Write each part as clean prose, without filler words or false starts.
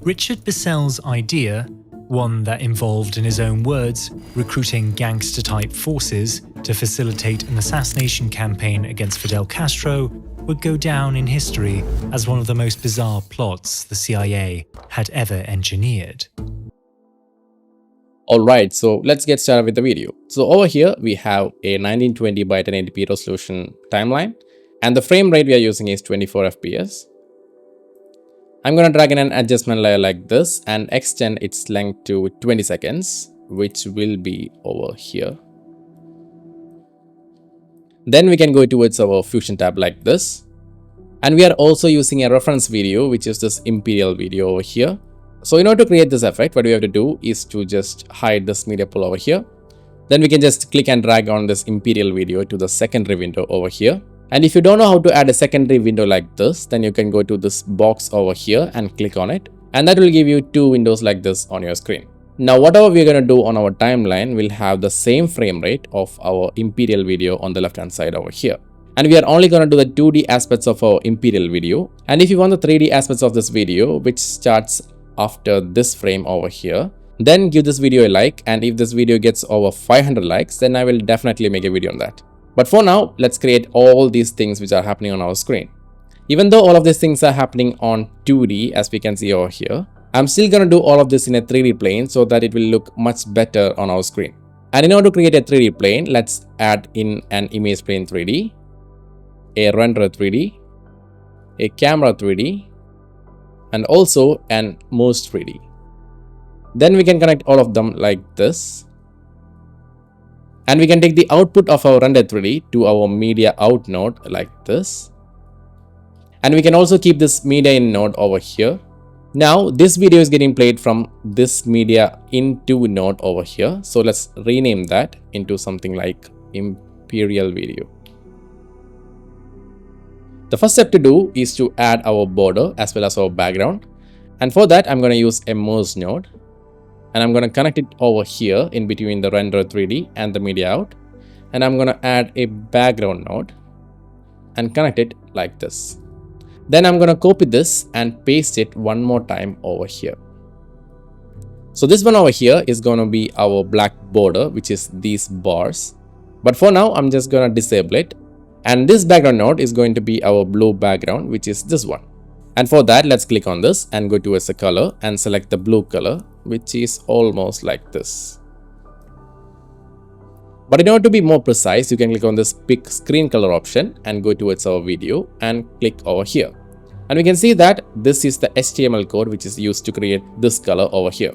Richard Bissell's idea, one that involved, in his own words, recruiting gangster-type forces to facilitate an assassination campaign against Fidel Castro, would go down in history as one of the most bizarre plots the CIA had ever engineered. Alright, so let's get started with the video. So over here we have a 1920 by 1080p resolution timeline, and the frame rate we are using is 24 FPS. I'm going to drag in an adjustment layer like this and extend its length to 20 seconds, which will be over here. Then we can go towards our Fusion tab like this. And we are also using a reference video, which is this Imperial video over here. So in order to create this effect, what we have to do is to just hide this media pool over here. Then we can just click and drag on this Imperial video to the secondary window over here. And if you don't know how to add a secondary window like this, then you can go to this box over here and click on it. And that will give you two windows like this on your screen. Now, whatever we're going to do on our timeline will have the same frame rate of our Imperial video on the left hand side over here. And we are only going to do the 2D aspects of our Imperial video. And if you want the 3D aspects of this video, which starts after this frame over here, then give this video a like. And if this video gets over 500 likes, then I will definitely make a video on that. But for now, let's create all these things which are happening on our screen. Even though all of these things are happening on 2D, as we can see over here, I'm still going to do all of this in a 3D plane so that it will look much better on our screen. And in order to create a 3D plane, let's add in an image plane 3D, a render 3D, a camera 3D, and also an merge 3D. Then we can connect all of them like this. And we can take the output of our render 3D to our media out node like this. And we can also keep this media in node over here. Now this video is getting played from this media into node over here. So let's rename that into something like Imperial video. The first step to do is to add our border as well as our background. And for that, I'm going to use a merge node. And I'm going to connect it over here in between the render 3D and the media out. And I'm going to add a background node and connect it like this. Then I'm going to copy this and paste it one more time over here. So this one over here is going to be our black border, which is these bars. But for now, I'm just going to disable it. And this background node is going to be our blue background, which is this one. And for that, let's click on this and go towards the color and select the blue color, which is almost like this. But in order to be more precise, you can click on this pick screen color option and go towards our video and click over here. And we can see that this is the HTML code which is used to create this color over here.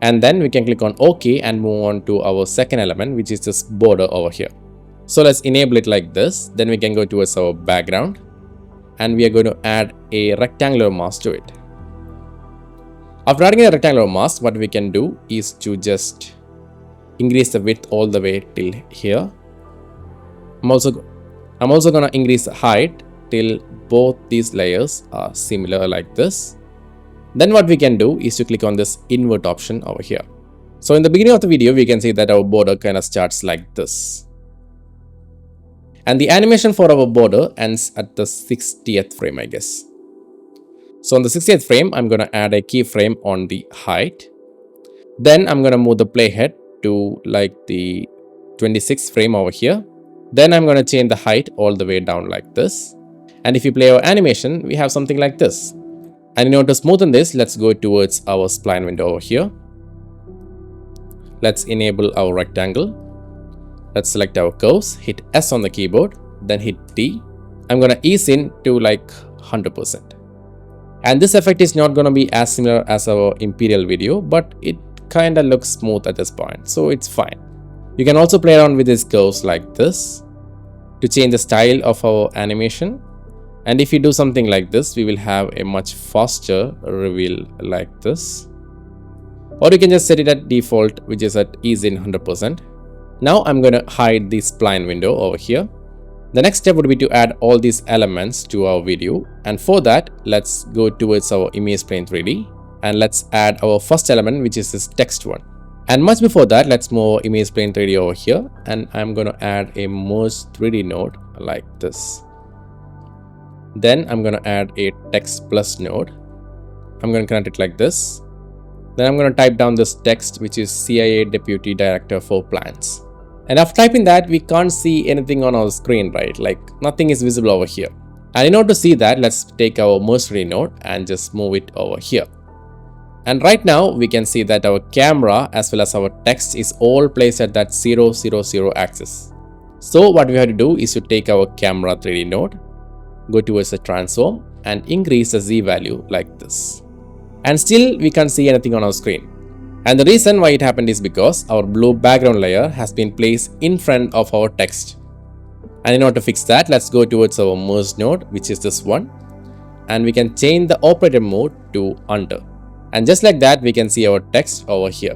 And then we can click on OK and move on to our second element, which is this border over here. So let's enable it like this. Then we can go towards our background and we are going to add a rectangular mask to it. After adding a rectangular mask, what we can do is to just increase the width all the way till here. I'm also going to increase the height till both these layers are similar like this. Then what we can do is to click on this invert option over here. So in the beginning of the video, we can see that our border kind of starts like this. And the animation for our border ends at the 60th frame, I guess. So on the 60th frame, I'm going to add a keyframe on the height. Then I'm going to move the playhead to like the 26th frame over here. Then I'm going to change the height all the way down like this. And if you play our animation, we have something like this. And in order to smoothen this, let's go towards our spline window over here. Let's enable our rectangle. Let's select our curves, hit S on the keyboard, then hit T. I'm going to ease in to like 100%. And this effect is not going to be as similar as our Imperial video, but it kind of looks smooth at this point, so it's fine. You can also play around with these curves like this to change the style of our animation. And if you do something like this, we will have a much faster reveal like this. Or you can just set it at default, which is at ease in 100%. Now I'm going to hide the spline window over here. The next step would be to add all these elements to our video. And for that, let's go towards our image plane 3D. And let's add our first element, which is this text one. And much before that, let's move our image plane 3D over here. And I'm going to add a merge 3D node like this. Then I'm going to add a text plus node. I'm going to connect it like this. Then I'm going to type down this text, which is CIA Deputy Director for Plans. And after typing that, we can't see anything on our screen, right? Like nothing is visible over here. And in order to see that, let's take our merge 3D node and just move it over here. And right now we can see that our camera as well as our text is all placed at that 0, 0, 0 axis. So what we have to do is to take our camera 3D node, go towards the transform and increase the Z value like this. And still we can't see anything on our screen. And the reason why it happened is because our blue background layer has been placed in front of our text. And in order to fix that, let's go towards our merge node, which is this one. And we can change the operator mode to under. And just like that, we can see our text over here.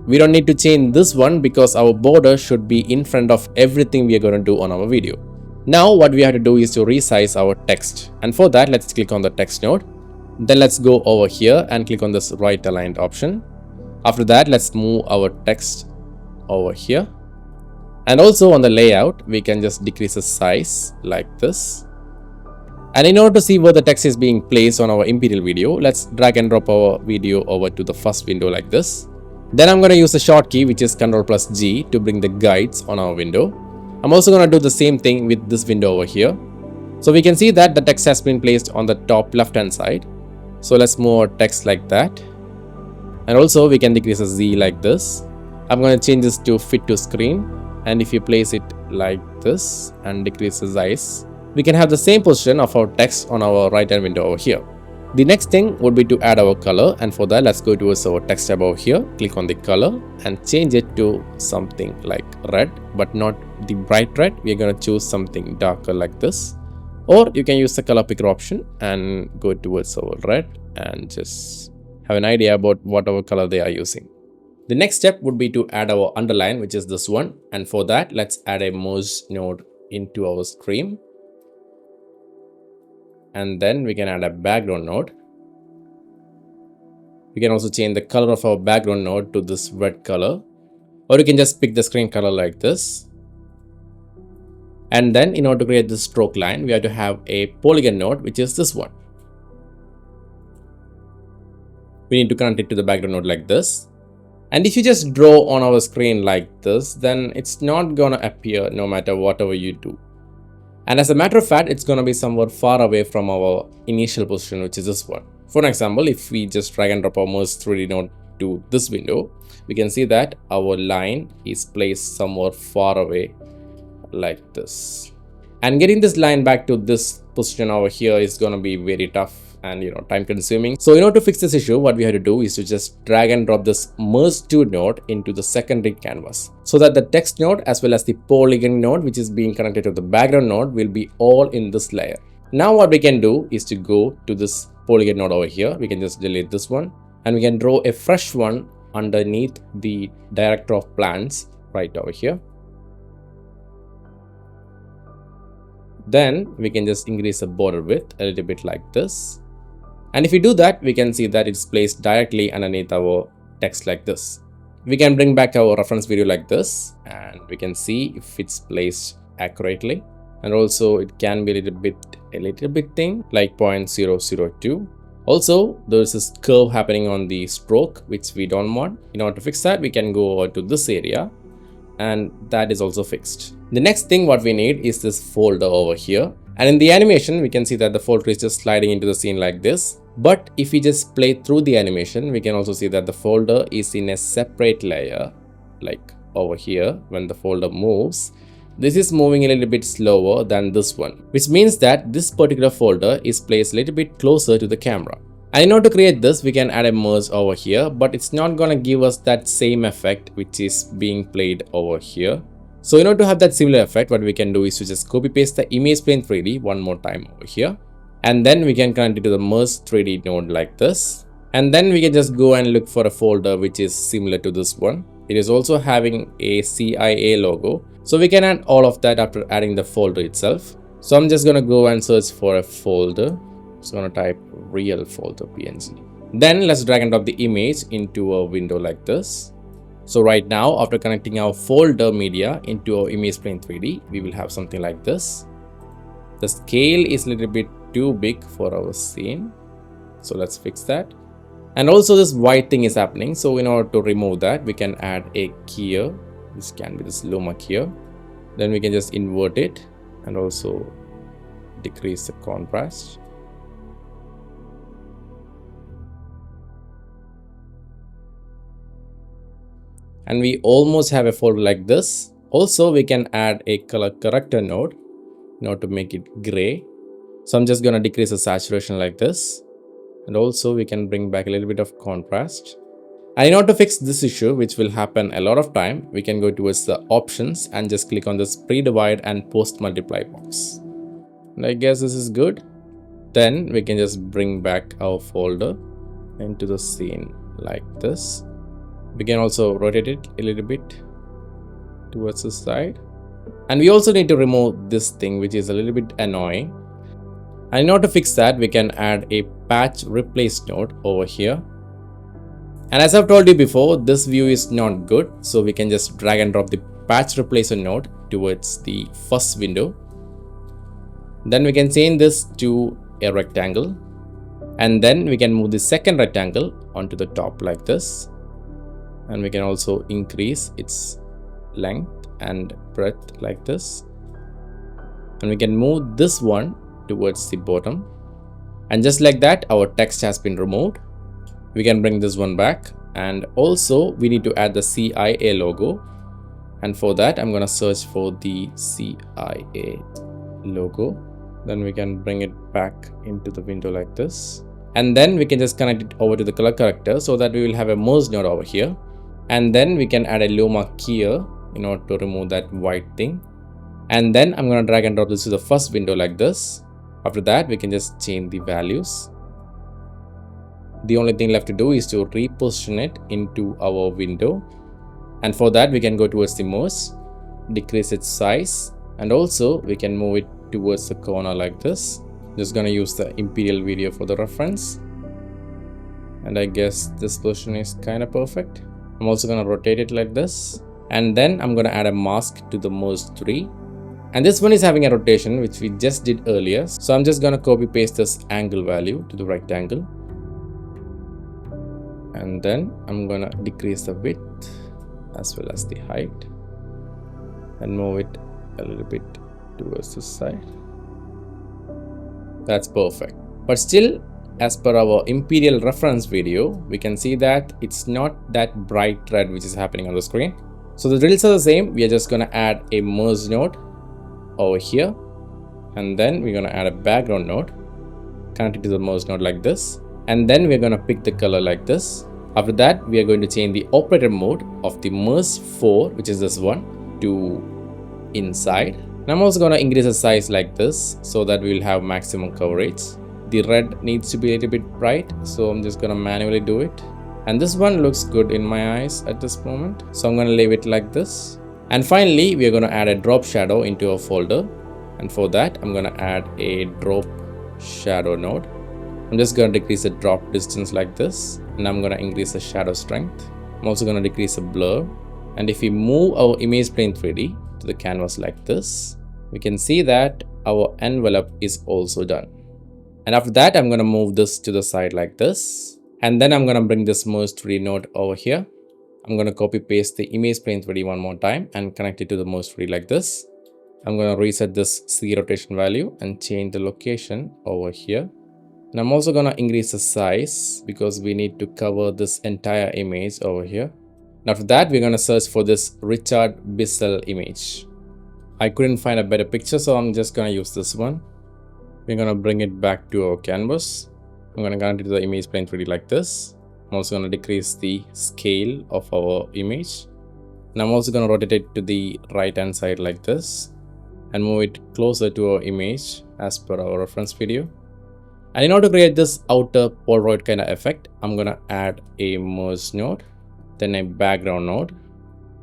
We don't need to change this one because our border should be in front of everything we are going to do on our video. Now what we have to do is to resize our text. And for that, let's click on the text node. Then let's go over here and click on this right aligned option. After that, let's move our text over here. And also on the layout, we can just decrease the size like this. And in order to see where the text is being placed on our Imperial video, let's drag and drop our video over to the first window like this. Then I'm going to use the short key, which is Ctrl+G, to bring the guides on our window. I'm also going to do the same thing with this window over here. So we can see that the text has been placed on the top left hand side. So let's move our text like that. And also we can decrease the Z like this. I'm going to change this to fit to screen. And if you place it like this and decrease the size, we can have the same position of our text on our right hand window over here. The next thing would be to add our color, and for that let's go towards our text tab over here, click on the color and change it to something like red, but not the bright red. We are going to choose something darker like this, or you can use the color picker option and go towards our red and just have an idea about whatever color they are using. The next step would be to add our underline, which is this one, and for that let's add a merge node into our stream. And then we can add a background node. We can also change the color of our background node to this red color, or you can just pick the screen color like this. And then in order to create this stroke line, we have to have a polygon node, which is this one. We need to connect it to the background node like this. And if you just draw on our screen like this, then it's not gonna appear no matter whatever you do. And as a matter of fact, it's going to be somewhat far away from our initial position, which is this one. For example, if we just drag and drop our merge 3D node to this window, we can see that our line is placed somewhat far away like this. And getting this line back to this position over here is going to be very tough and time consuming. So in order to fix this issue, what we have to do is to just drag and drop this merge 2 node into the secondary canvas, so that the text node as well as the polygon node, which is being connected to the background node, will be all in this layer. Now what we can do is to go to this polygon node over here. We can just delete this one and we can draw a fresh one underneath the director of plans right over here. Then we can just increase the border width a little bit like this. And if we do that, we can see that it's placed directly underneath our text like this. We can bring back our reference video like this and we can see if it's placed accurately. And also it can be a little bit thin, like 0.002. Also, there's this curve happening on the stroke, which we don't want. In order to fix that, we can go over to this area and that is also fixed. The next thing what we need is this folder over here. And in the animation, we can see that the folder is just sliding into the scene like this. But if we just play through the animation, we can also see that the folder is in a separate layer, like over here. When the folder moves, this is moving a little bit slower than this one, which means that this particular folder is placed a little bit closer to the camera. And in order to create this, we can add a merge over here, but it's not gonna give us that same effect which is being played over here. So in order to have that similar effect, what we can do is to just copy paste the image plane 3D one more time over here. And then we can connect it to the merge 3D node like this. And then we can just go and look for a folder which is similar to this one. It is also having a CIA logo. So we can add all of that after adding the folder itself. So I'm just gonna go and search for a folder. Just gonna type real folder PNG. Then let's drag and drop the image into a window like this. So right now, after connecting our folder media into our image plane 3D, we will have something like this. The scale is a little bit too big for our scene. So let's fix that. And also this white thing is happening. So in order to remove that, we can add a key here. This can be this luma key here. Then we can just invert it and also decrease the contrast. And we almost have a folder like this. Also, we can add a color corrector node in order to make it gray. So I'm just going to decrease the saturation like this. And also we can bring back a little bit of contrast. And in order to fix this issue, which will happen a lot of time, we can go towards the options and just click on this pre-divide and post multiply box. And I guess this is good. Then we can just bring back our folder into the scene like this. We can also rotate it a little bit towards the side. And we also need to remove this thing, which is a little bit annoying. And in order to fix that, we can add a patch replace node over here. And as I've told you before, this view is not good. So we can just drag and drop the patch replacer node towards the first window. Then we can change this to a rectangle. And then we can move the second rectangle onto the top like this. And we can also increase its length and breadth like this. And we can move this one towards the bottom. And just like that, our text has been removed. We can bring this one back. And also we need to add the CIA logo. And for that, I'm going to search for the CIA logo. Then we can bring it back into the window like this. And then we can just connect it over to the color corrector so that we will have a merge node over here. And then we can add a luma key here in order to remove that white thing. And then I'm going to drag and drop this to the first window like this. After that, we can just change the values. The only thing left to do is to reposition it into our window. And for that, we can go towards the merge, decrease its size. And also we can move it towards the corner like this. Just going to use the Imperial video for the reference. And I guess this position is kind of perfect. I'm also going to rotate it like this. And then I'm going to add a mask to the merge 3. And this one is having a rotation, which we just did earlier. So I'm just going to copy paste this angle value to the rectangle. And then I'm going to decrease the width as well as the height. And move it a little bit towards this side. That's perfect. But still, as per our Imperial reference video, we can see that it's not that bright red which is happening on the screen. So the drills are the same. We are just going to add a merge node over here. And then we're going to add a background node, connect it to the merge node like this. And then we're going to pick the color like this. After that, we are going to change the operator mode of the merge 4, which is this one, to inside. And I'm also going to increase the size like this so that we will have maximum coverage. The red needs to be a little bit bright, so I'm just going to manually do it. And this one looks good in my eyes at this moment, so I'm going to leave it like this. And finally, we are going to add a drop shadow into our folder. And for that, I'm going to add a drop shadow node. I'm just going to decrease the drop distance like this. And I'm going to increase the shadow strength. I'm also going to decrease the blur. And if we move our image plane 3D to the canvas like this, we can see that our envelope is also done. And after that, I'm going to move this to the side like this. And then I'm going to bring this merge 3D node over here. I'm going to copy paste the image plane 3D one more time and connect it to the merge 3D like this. I'm going to reset this C rotation value and change the location over here. And I'm also going to increase the size because we need to cover this entire image over here. And after that, we're going to search for this Richard Bissell image. I couldn't find a better picture, so I'm just going to use this one. We're going to bring it back to our canvas. I'm going to connect it to the image plane 3D like this. I'm also going to decrease the scale of our image. And I'm also going to rotate it to the right hand side like this and move it closer to our image as per our reference video. And in order to create this outer Polaroid kind of effect, I'm going to add a merge node, then a background node.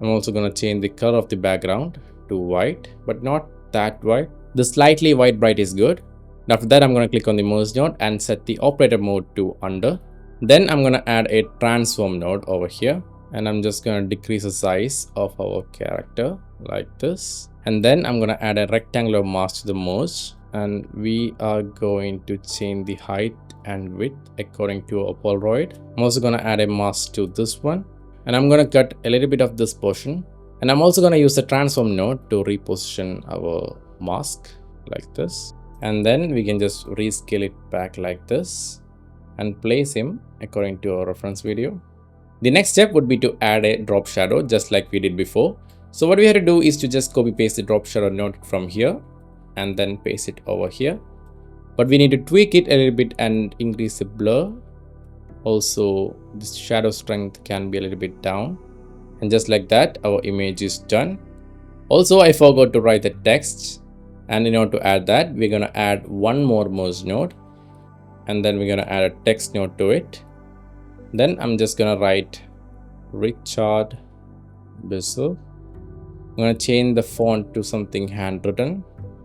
I'm also going to change the color of the background to white, but not that white. The slightly white bright is good. After that, I'm going to click on the merge node and set the operator mode to under. Then I'm going to add a transform node over here. And I'm just going to decrease the size of our character like this. And then I'm going to add a rectangular mask to the merge. and we are going to change the height and width according to our Polaroid. I'm also going to add a mask to this one, and I'm going to cut a little bit of this portion, and I'm also going to use the transform node to reposition our mask like this, and then we can just rescale it back like this and place him according to our reference video. The next step would be to add a drop shadow just like we did before. So what we have to do is to just copy paste the drop shadow node from here and then paste it over here. But we need to tweak it a little bit and increase the blur. Also, this shadow strength can be a little bit down. And just like that, our image is done. Also, I forgot to write the text. And in order to add that, we're going to add one more merge node. And then we're going to add a text node to it. Then I'm just going to write Richard Bissell. I'm going to change the font to something handwritten.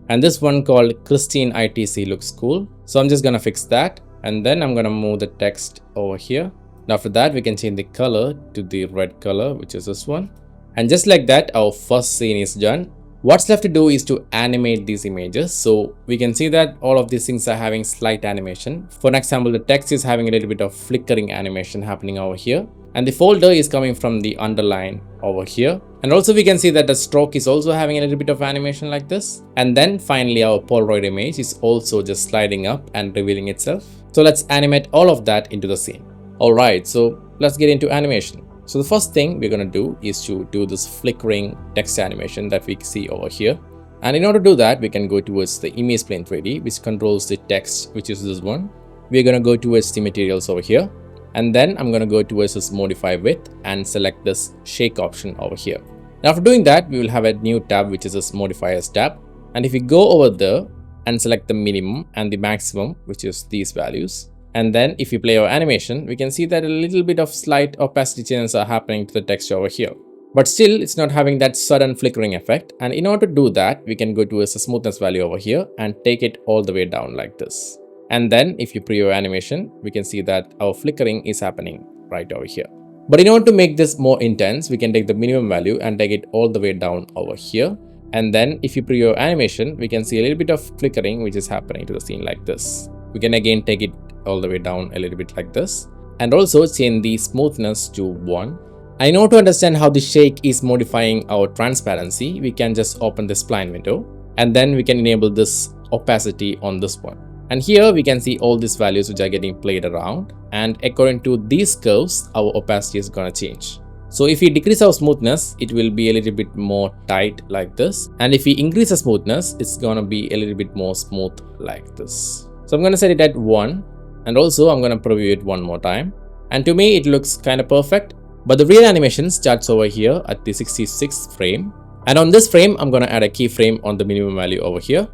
And this one called Christine ITC looks cool. So I'm just going to fix that. And then I'm going to move the text over here. And after that, we can change the color to the red color, which is this one. And just like that, our first scene is done. What's left to do is to animate these images. So we can see that all of these things are having slight animation. For an example, the text is having a little bit of flickering animation happening over here. And the folder is coming from the underline over here. And also we can see that the stroke is also having a little bit of animation like this. And then finally our Polaroid image is also just sliding up and revealing itself. So let's animate all of that into the scene. Alright, so let's get into animation. So the first thing we're going to do is to do this flickering text animation that we see over here. And in order to do that, we can go towards the image plane 3D, which controls the text, which is this one. We're going to go towards the materials over here. And then I'm going to go towards this modify width and select this shake option over here. Now after doing that, we will have a new tab, which is this modifiers tab. And if we go over there and select the minimum and the maximum, which is these values. And then if you play our animation, we can see that a little bit of slight opacity changes are happening to the text over here. But still, it's not having that sudden flickering effect. And in order to do that, we can go towards the smoothness value over here and take it all the way down like this. And then if you preview animation, we can see that our flickering is happening right over here. But in order to make this more intense, we can take the minimum value and take it all the way down over here. And then if you preview animation, we can see a little bit of flickering which is happening to the scene like this. We can again take it all the way down a little bit like this, and also change the smoothness to 1. And in order to understand how the shake is modifying our transparency, we can just open the spline window, and then we can enable this opacity on this one. And here we can see all these values which are getting played around, and according to these curves, our opacity is going to change. So if we decrease our smoothness, it will be a little bit more tight like this, and if we increase the smoothness, it's going to be a little bit more smooth like this. So I'm going to set it at 1. And also I'm going to preview it one more time. And to me, it looks kind of perfect. But the real animation starts over here at the 66th frame. And on this frame, I'm going to add a keyframe on the minimum value over here.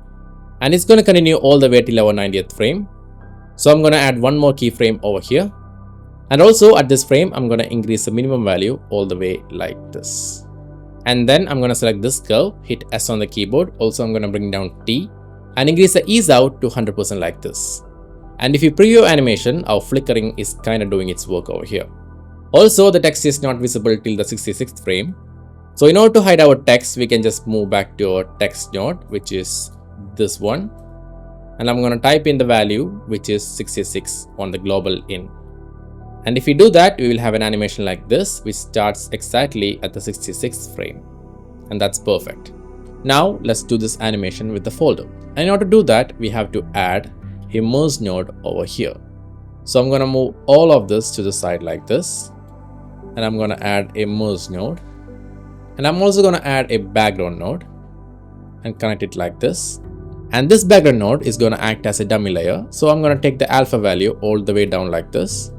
And it's going to continue all the way till our 90th frame. So I'm going to add one more keyframe over here. And also at this frame, I'm going to increase the minimum value all the way like this. And then I'm going to select this curve, hit S on the keyboard. Also, I'm going to bring down T and increase the ease out to 100% like this. And if you preview animation, our flickering is kind of doing its work over here. Also, the text is not visible till the 66th frame. So in order to hide our text, we can just move back to our text node, which is this one. And I'm going to type in the value, which is 66 on the global in. And if we do that, we will have an animation like this, which starts exactly at the 66th frame. And that's perfect. Now, let's do this animation with the folder. And in order to do that, we have to add a merge node over here. So I'm going to move all of this to the side like this, and I'm going to add a merge node, and I'm also going to add a background node and connect it like this. And this background node is going to act as a dummy layer. So I'm going to take the alpha value all the way down like this.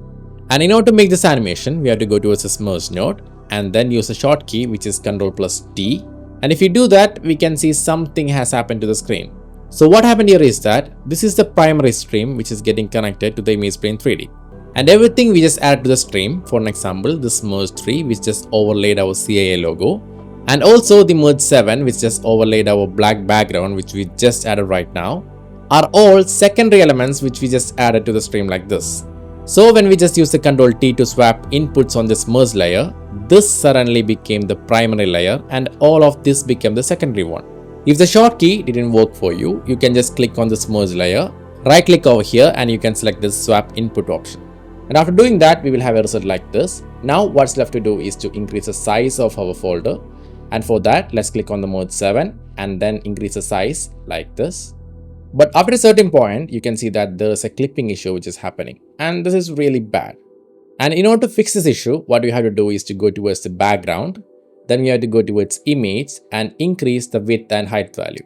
And in order to make this animation, we have to go towards this merge node and then use a shortcut, which is Ctrl+D. And if you do that, we can see something has happened to the screen. So what happened here is that this is the primary stream which is getting connected to the image plane 3D. And everything we just added to the stream, for an example, this merge tree which just overlaid our CAA logo, and also the merge 7 which just overlaid our black background which we just added right now, are all secondary elements which we just added to the stream like this. So when we just use the Ctrl+T to swap inputs on this merge layer, this suddenly became the primary layer and all of this became the secondary one. If the shortcut didn't work for you, you can just click on this merge layer, right click over here and you can select this swap input option. And after doing that, we will have a result like this. Now what's left to do is to increase the size of our folder. And for that, let's click on the mode 7 and then increase the size like this. But after a certain point, you can see that there is a clipping issue which is happening. And this is really bad. And in order to fix this issue, what you have to do is to go towards the background. Then we have to go towards image and increase the width and height value.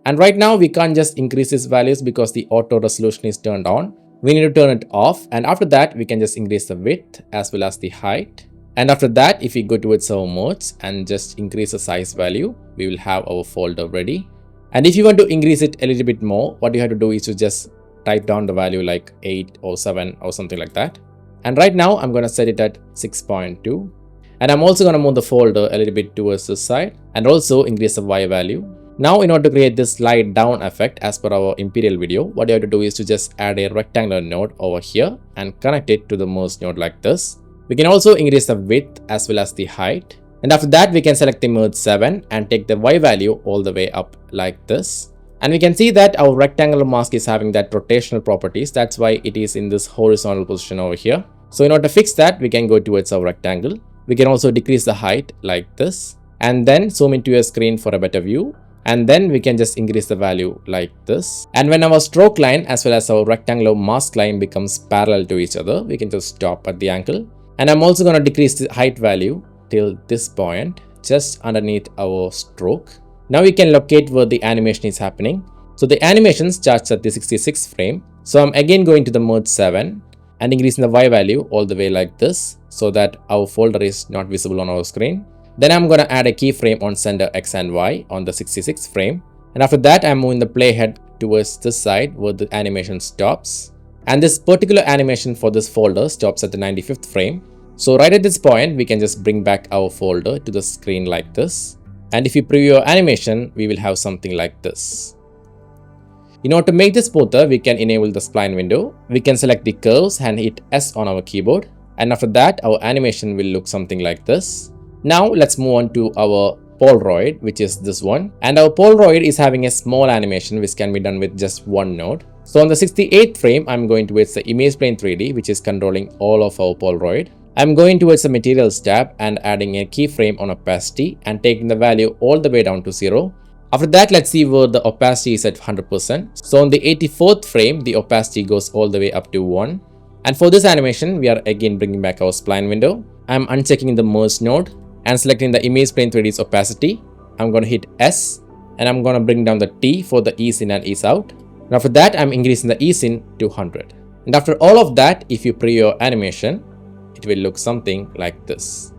And right now we can't just increase these values because the auto resolution is turned on. We need to turn it off, and after that we can just increase the width as well as the height. And after that, if we go towards our modes and just increase the size value, we will have our folder ready. And if you want to increase it a little bit more, what you have to do is to just type down the value like 8 or 7 or something like that. And right now I'm going to set it at 6.2. And I'm also going to move the folder a little bit towards this side and also increase the Y value. Now in order to create this slide down effect as per our Imperial video, what you have to do is to just add a rectangular node over here and connect it to the merge node like this. We can also increase the width as well as the height. And after that, we can select the merge 7 and take the Y value all the way up like this. And we can see that our rectangular mask is having that rotational properties. That's why it is in this horizontal position over here. So in order to fix that, we can go towards our rectangle. We can also decrease the height like this and then zoom into your screen for a better view. And then we can just increase the value like this. And when our stroke line as well as our rectangular mask line becomes parallel to each other, we can just stop at the angle. And I'm also going to decrease the height value till this point, just underneath our stroke. Now we can locate where the animation is happening. So the animation starts at the 66th frame. So I'm again going to the merge 7 and increasing the Y value all the way like this so that our folder is not visible on our screen. Then I'm going to add a keyframe on center X and Y on the 66th frame. And after that, I'm moving the playhead towards this side where the animation stops. And this particular animation for this folder stops at the 95th frame. So right at this point, we can just bring back our folder to the screen like this. And if you preview our animation, we will have something like this. In order to make this smoother, we can enable the spline window. We can select the curves and hit S on our keyboard. And after that, our animation will look something like this. Now let's move on to our Polaroid, which is this one. And our Polaroid is having a small animation which can be done with just one node. So on the 68th frame, I'm going towards the image plane 3D, which is controlling all of our Polaroid. I'm going towards the materials tab and adding a keyframe on opacity and taking the value all the way down to 0. After that, let's see where the opacity is at 100%. So on the 84th frame, the opacity goes all the way up to 1. And for this animation, we are again bringing back our spline window. I'm unchecking the merge node and selecting the image plane 3D's opacity. I'm going to hit S and I'm going to bring down the T for the ease in and ease out. And after that, I'm increasing the ease in to 100. And after all of that, if you preview your animation, it will look something like this.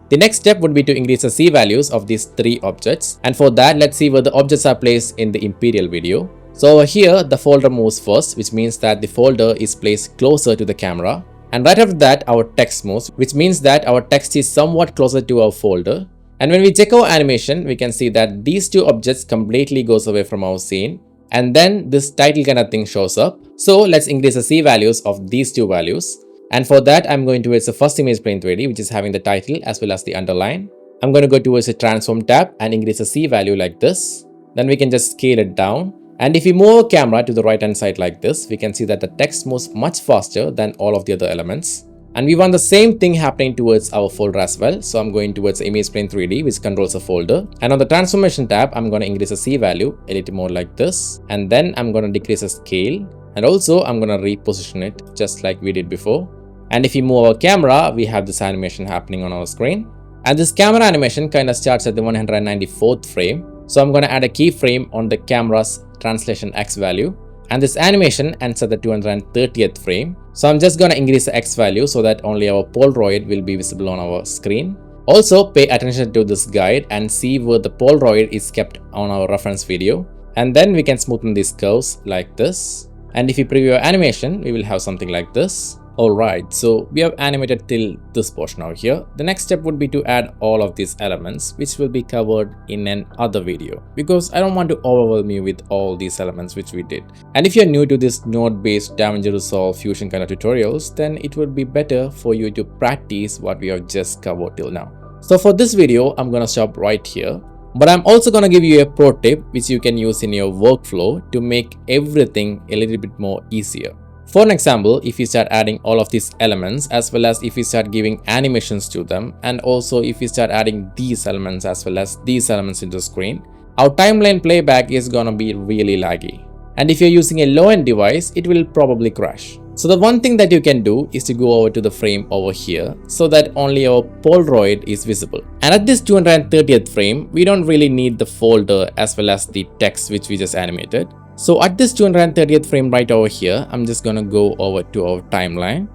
The next step would be to increase the C values of these 3 objects. And for that, let's see where the objects are placed in the Imperial video. So over here, the folder moves first, which means that the folder is placed closer to the camera. And right after that, our text moves, which means that our text is somewhat closer to our folder. And when we check our animation, we can see that these 2 objects completely goes away from our scene. And then this title kind of thing shows up. So let's increase the C values of these 2 values. And for that, I'm going towards the first image plane 3D, which is having the title as well as the underline. I'm going to go towards the transform tab and increase the C value like this. Then we can just scale it down. And if we move our camera to the right hand side like this, we can see that the text moves much faster than all of the other elements. And we want the same thing happening towards our folder as well. So I'm going towards the image plane 3D, which controls the folder. And on the transformation tab, I'm going to increase the C value a little more like this. And then I'm going to decrease the scale. And also I'm going to reposition it just like we did before. And if we move our camera, we have this animation happening on our screen. And this camera animation kind of starts at the 194th frame. So I'm going to add a keyframe on the camera's translation X value. And this animation ends at the 230th frame. So I'm just going to increase the X value so that only our Polaroid will be visible on our screen. Also pay attention to this guide and see where the Polaroid is kept on our reference video. And then we can smoothen these curves like this. And if we preview our animation, we will have something like this. Alright, so we have animated till this portion out here. The next step would be to add all of these elements, which will be covered in another video, because I don't want to overwhelm you with all these elements which we did. And if you're new to this node-based Davinci Resolve Fusion kind of tutorials, then it would be better for you to practice what we have just covered till now. So for this video, I'm gonna stop right here. But I'm also gonna give you a pro tip which you can use in your workflow to make everything a little bit more easier. For an example, if you start adding all of these elements, as well as if you start giving animations to them, and also if you start adding these elements as well as these elements into the screen, our timeline playback is gonna be really laggy. And if you're using a low-end device, it will probably crash. So the one thing that you can do is to go over to the frame over here so that only our Polaroid is visible. And at this 230th frame, we don't really need the folder as well as the text which we just animated. So at this 230th frame right over here, I'm just gonna go over to our timeline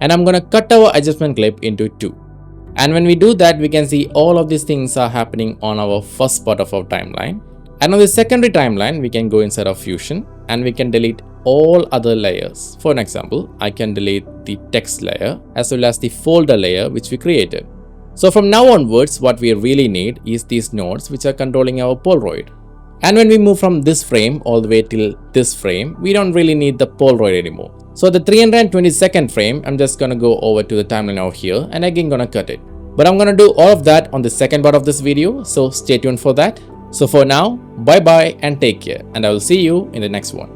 and I'm gonna cut our adjustment clip into 2. And when we do that, we can see all of these things are happening on our first part of our timeline. And on the secondary timeline, we can go inside of Fusion and we can delete all other layers. For an example, I can delete the text layer as well as the folder layer which we created. So from now onwards, what we really need is these nodes which are controlling our Polaroid. And when we move from this frame all the way till this frame, we don't really need the Polaroid anymore. So the 322nd frame, I'm just gonna go over to the timeline over here and again gonna cut it. But I'm gonna do all of that on the second part of this video, so stay tuned for that. So for now, bye bye and take care, and I will see you in the next one.